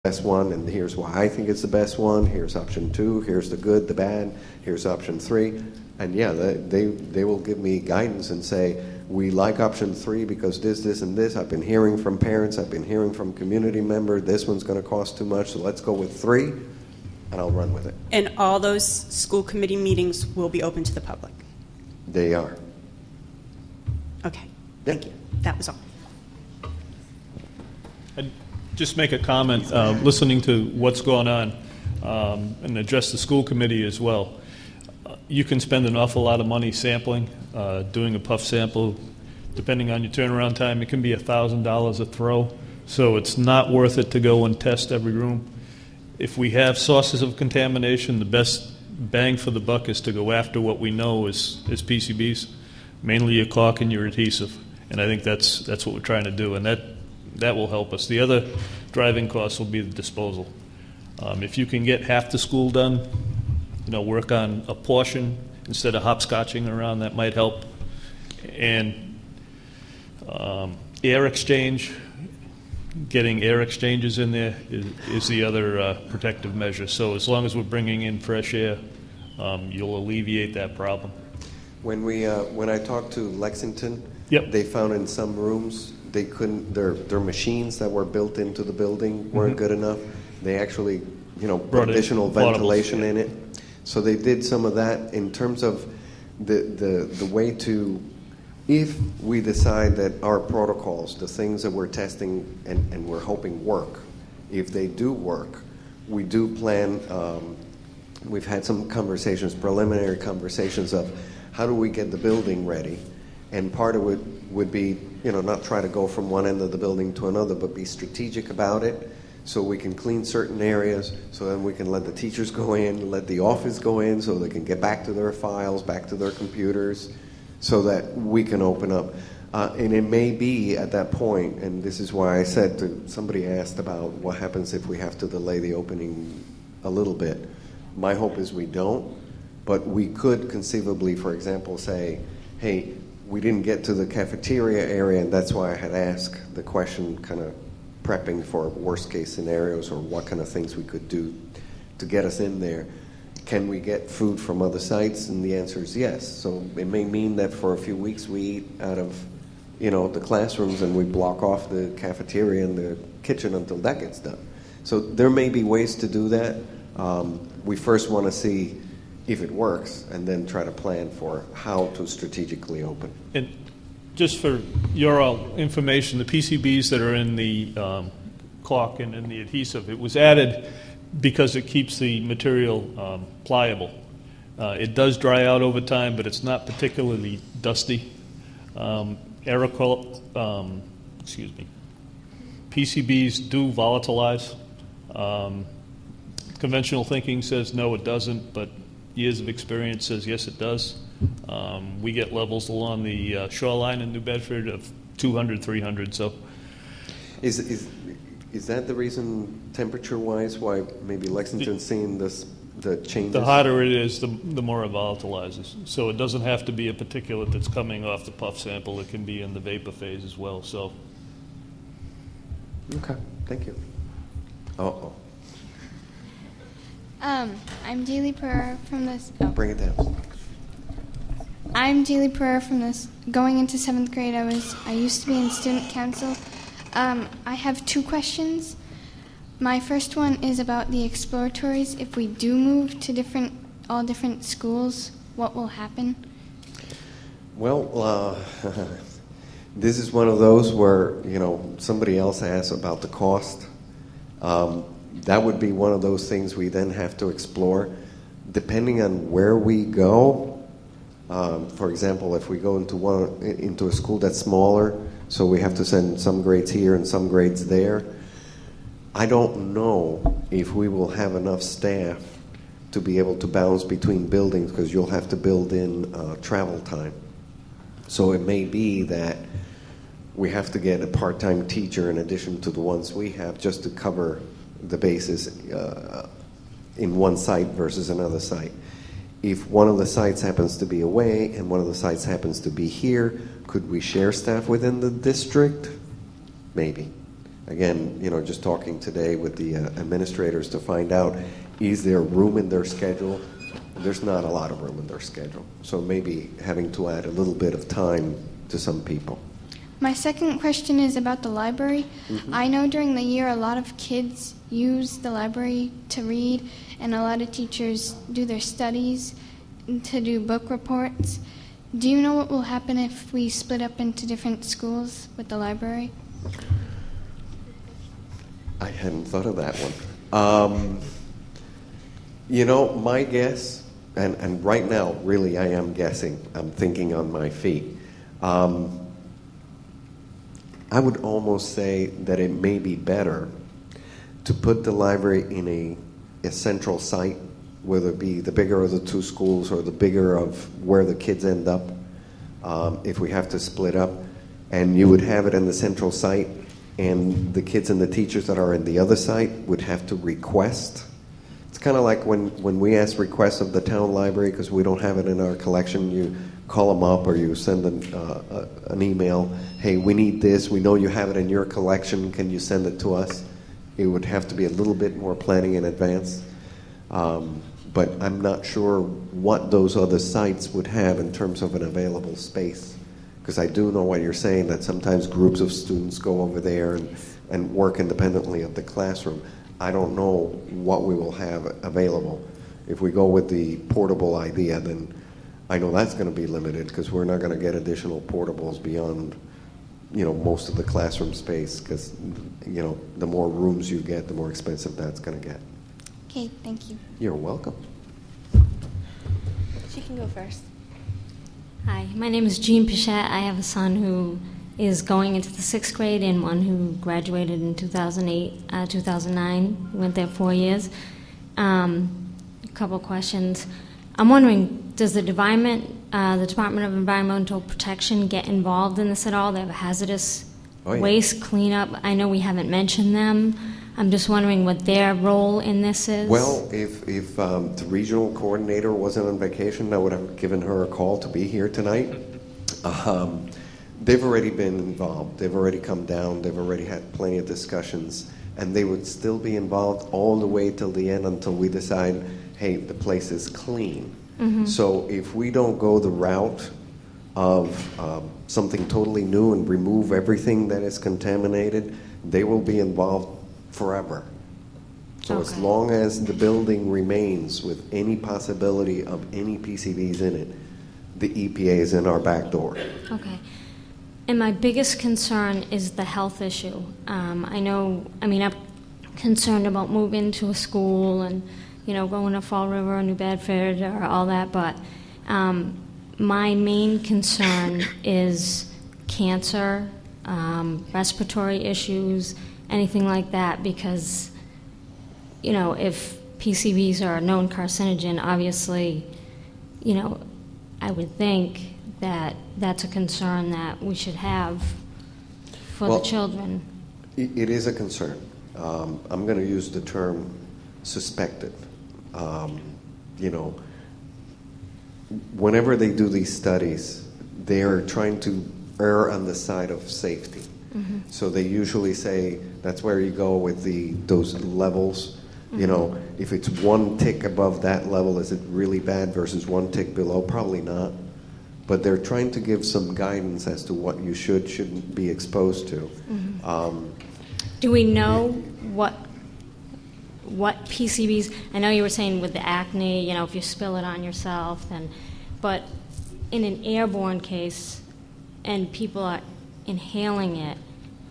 best one, and here's why I think it's the best one. Here's option 2. Here's the good, the bad. Here's option 3. And yeah, they will give me guidance and say, we like option 3 because this, and this. I've been hearing from parents. I've been hearing from community members. This one's going to cost too much, so let's go with 3, and I'll run with it. And all those school committee meetings will be open to the public? They are. Okay. Thank you. That was all. I'd just make a comment, listening to what's going on, and address the school committee as well. You can spend an awful lot of money sampling, doing a puff sample. Depending on your turnaround time, it can be $1,000 a throw. So it's not worth it to go and test every room. If we have sources of contamination, the best bang for the buck is to go after what we know is PCBs, mainly your caulk and your adhesive. And I think that's what we're trying to do, and that will help us. The other driving cost will be the disposal. If you can get half the school done, work on a portion instead of hopscotching around, that might help. And air exchange, getting air exchanges in there is the other protective measure. So as long as we're bringing in fresh air, you'll alleviate that problem. When I talked to Lexington, yep, they found in some rooms they couldn't. Their machines that were built into the building weren't good enough. They actually, put additional ventilation in it. So they did some of that in terms of the way to. If we decide that our protocols, the things that we're testing and we're hoping work, if they do work, we do plan. We've had some conversations, preliminary conversations of how do we get the building ready, and part of it would be, not try to go from one end of the building to another, but be strategic about it, so we can clean certain areas, so then we can let the teachers go in, let the office go in, so they can get back to their files, back to their computers, so that we can open up. And it may be at that point, and this is why I said somebody asked about what happens if we have to delay the opening a little bit. My hope is we don't, but we could conceivably, for example, say, hey, we didn't get to the cafeteria area, and that's why I had asked the question, kind of prepping for worst case scenarios or what kind of things we could do to get us in there. Can we get food from other sites? And the answer is yes. So it may mean that for a few weeks we eat out of, the classrooms, and we block off the cafeteria and the kitchen until that gets done. So there may be ways to do that. We first want to see if it works, and then try to plan for how to strategically open. And just for your information, the PCBs that are in the caulk and in the adhesive, it was added because it keeps the material pliable. It does dry out over time, but it's not particularly dusty. PCBs do volatilize. Conventional thinking says no, it doesn't, but years of experience says yes, it does. We get levels along the shoreline in New Bedford of 200, 300. So, is that the reason, temperature-wise, why maybe Lexington's seeing the changes? The hotter it is, the more it volatilizes. So it doesn't have to be a particulate that's coming off the puff sample. It can be in the vapor phase as well. So. Okay, thank you. I'm Julie Pereira from this. Bring it down. I'm Julie Pereira from this. Going into 7th grade, I used to be in student council. I have 2 questions. My first one is about the exploratories. If we do move to all different schools, what will happen? Well, this is one of those where somebody else asked about the cost. That would be one of those things we then have to explore. Depending on where we go, for example, if we go into a school that's smaller, so we have to send some grades here and some grades there, I don't know if we will have enough staff to be able to bounce between buildings, because you'll have to build in travel time. So it may be that we have to get a part-time teacher in addition to the ones we have, just to cover the basis in one site versus another site. If one of the sites happens to be away and one of the sites happens to be here, could we share staff within the district? Maybe. again, just talking today with the administrators to find out, is there room in their schedule? There's not a lot of room in their schedule. So maybe having to add a little bit of time to some people. My second question is about the library. Mm-hmm. I know during the year a lot of kids use the library to read, and a lot of teachers do their studies to do book reports. Do you know what will happen if we split up into different schools with the library? I hadn't thought of that one. My guess, and right now, really, I am guessing. I'm thinking on my feet. I would almost say that it may be better to put the library in a central site, whether it be the bigger of the two schools or the bigger of where the kids end up, if we have to split up. And you would have it in the central site, and the kids and the teachers that are in the other site would have to request. It's kind of like when we ask requests of the town library because we don't have it in our collection. You call them up or you send an email. Hey, we need this. We know you have it in your collection. Can you send it to us? It would have to be a little bit more planning in advance. But I'm not sure what those other sites would have in terms of an available space. Because I do know what you're saying, that sometimes groups of students go over there and work independently of the classroom. I don't know what we will have available. If we go with the portable idea, then I know that's going to be limited because we're not going to get additional portables beyond, most of the classroom space because, the more rooms you get, the more expensive that's going to get. Okay, thank you. You're welcome. She can go first. Hi, my name is Jean Pichette. I have a son who is going into the 6th grade and one who graduated in 2009, went there 4 years. A couple questions. I'm wondering, does the Department of Environmental Protection get involved in this at all? They have a hazardous waste cleanup. I know we haven't mentioned them. I'm just wondering what their role in this is. Well, if the regional coordinator wasn't on vacation, I would have given her a call to be here tonight. They've already been involved. They've already come down. They've already had plenty of discussions. And they would still be involved all the way till the end until we decide, hey, the place is clean. Mm-hmm. So if we don't go the route of something totally new and remove everything that is contaminated, they will be involved forever. So as long as the building remains with any possibility of any PCBs in it, the EPA is in our back door. Okay. And my biggest concern is the health issue. I'm concerned about moving to a school and, going to Fall River or New Bedford or all that, but my main concern is cancer, respiratory issues, anything like that, because, if PCBs are a known carcinogen, obviously, I would think that that's a concern that we should have for the children. It is a concern. I'm going to use the term suspected. Whenever they do these studies, they are trying to err on the side of safety. Mm-hmm. So they usually say that's where you go with those levels. Mm-hmm. If it's one tick above that level, is it really bad versus one tick below? Probably not. But they're trying to give some guidance as to what you shouldn't be exposed to. Mm-hmm. Do we know what PCBs? I know you were saying with the acne, if you spill it on yourself, but in an airborne case, and people are inhaling it,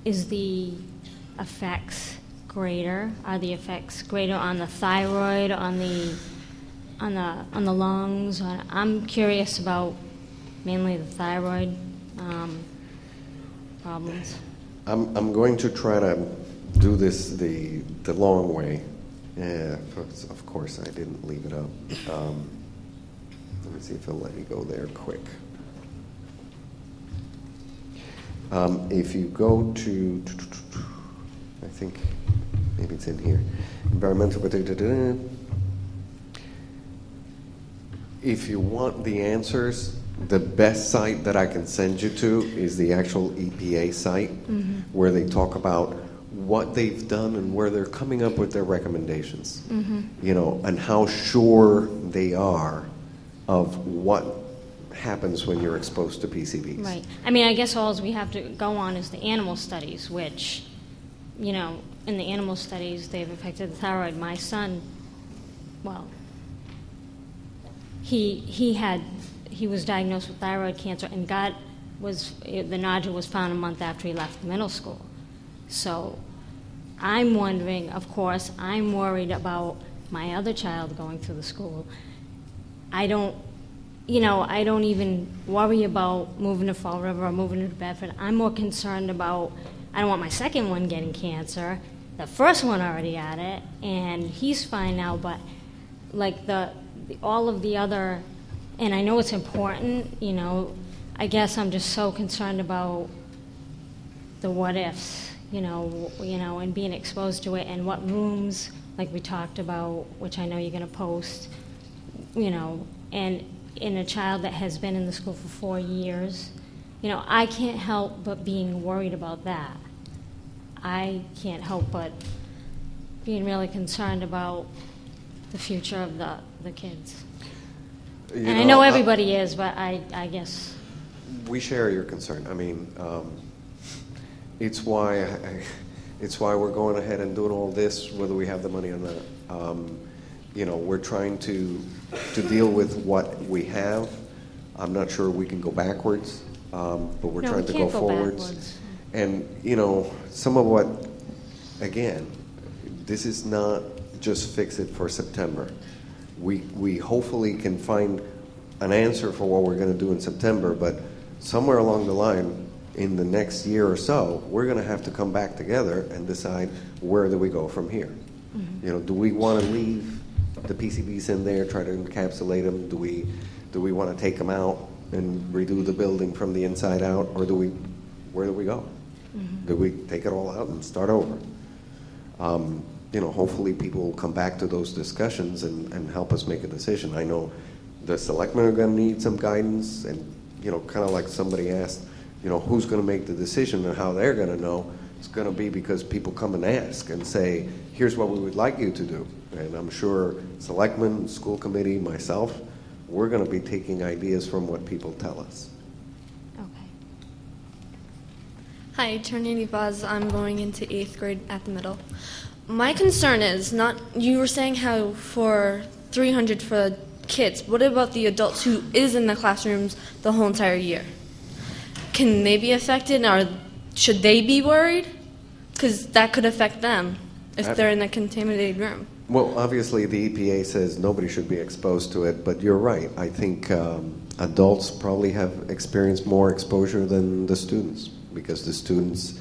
is the effects greater? Are the effects greater on the thyroid, on the lungs? I'm curious about mainly the thyroid problems. I'm going to try to do this the long way. Yeah, of course I didn't leave it up. Let me see if it'll let me go there quick. If you go to, I think maybe it's in here, environmental. If you want the answers, the best site that I can send you to is the actual EPA site, mm-hmm. where they talk about what they've done and where they're coming up with their recommendations, you know, and how sure they are of what happens when you're exposed to PCBs. Right. I mean, I guess all we have to go on is the animal studies, which, you know, in the animal studies, they've affected the thyroid. My son, well, he was diagnosed with thyroid cancer and the nodule was found a month after he left middle school. So I'm wondering, of course, I'm worried about my other child going through the school. I don't even worry about moving to Fall River or moving to Bedford. I'm more concerned about, I don't want my second one getting cancer. The first one already had it, and he's fine now, but like all of the other, and I know it's important, you know, I guess I'm just so concerned about the what ifs, you know, and being exposed to it, and what rooms, like we talked about, which I know you're going to post, you know, and in a child that has been in the school for 4 years, you know, I can't help but being worried about that. I can't help but being really concerned about the future of the kids. And I know everybody is, but I guess. We share your concern. I mean, it's why we're going ahead and doing all this, whether we have the money or not. You know, we're trying to deal with what we have. I'm not sure we can go backwards, but we're trying to go forwards. Backwards. And, you know, some of what, again, this is not just fix it for September. We hopefully can find an answer for what we're going to do in September, but somewhere along the line, in the next year or so, we're going to have to come back together and decide where do we go from here. Mm-hmm. You know, do we want to leave the PCBs in there, try to encapsulate them? Do we want to take them out and redo the building from the inside out, or where do we go? Mm-hmm. Do we take it all out and start over? You know, hopefully people will come back to those discussions and help us make a decision. I know the selectmen are going to need some guidance, and, you know, kind of like somebody asked, you know, who's going to make the decision and how they're going to know. It's going to be because people come and ask and say, here's what we would like you to do. And I'm sure selectmen, school committee, myself, we're going to be taking ideas from what people tell us. Okay. Hi, Trinity Vaz. I'm going into 8th grade at the middle. My concern is you were saying how for 300 for kids, what about the adults who is in the classrooms the whole entire year? Can they be affected, or should they be worried? Because that could affect them if they're in a contaminated room. Well, obviously the EPA says nobody should be exposed to it, but you're right. I think adults probably have experienced more exposure than the students, because the students,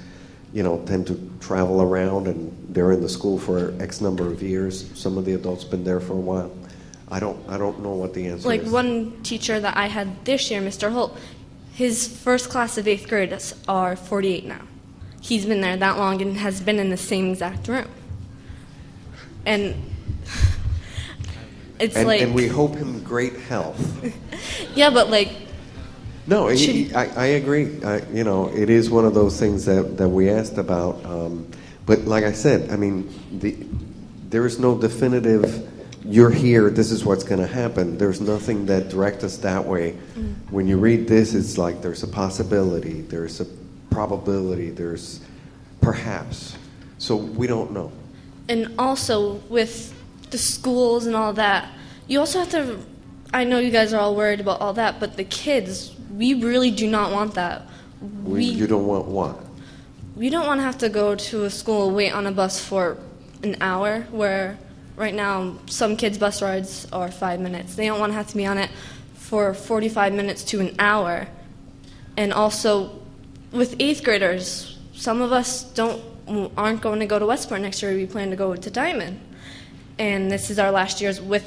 you know, tend to travel around and they're in the school for X number of years. Some of the adults been there for a while. I don't know what the answer is. Like one teacher that I had this year, Mr. Holt, his first class of 8th grade are 48 now. He's been there that long and has been in the same exact room. And it's and we hope him great health. Yeah, but like. No, I agree. You know, it is one of those things that we asked about. But like I said, I mean, there is no definitive, you're here, this is what's going to happen. There's nothing that directs us that way. Mm. When you read this, it's like there's a possibility, there's a probability, there's perhaps. So we don't know. And also with the schools and all that, you also have to, I know you guys are all worried about all that, but the kids, we really do not want that. You don't want what? We don't want to have to go to a school, wait on a bus for an hour, where right now some kids' bus rides are 5 minutes. They don't want to have to be on it for 45 minutes to an hour. And also with 8th graders, some of us aren't going to go to Westport next year. We plan to go to Diamond. And this is our last years with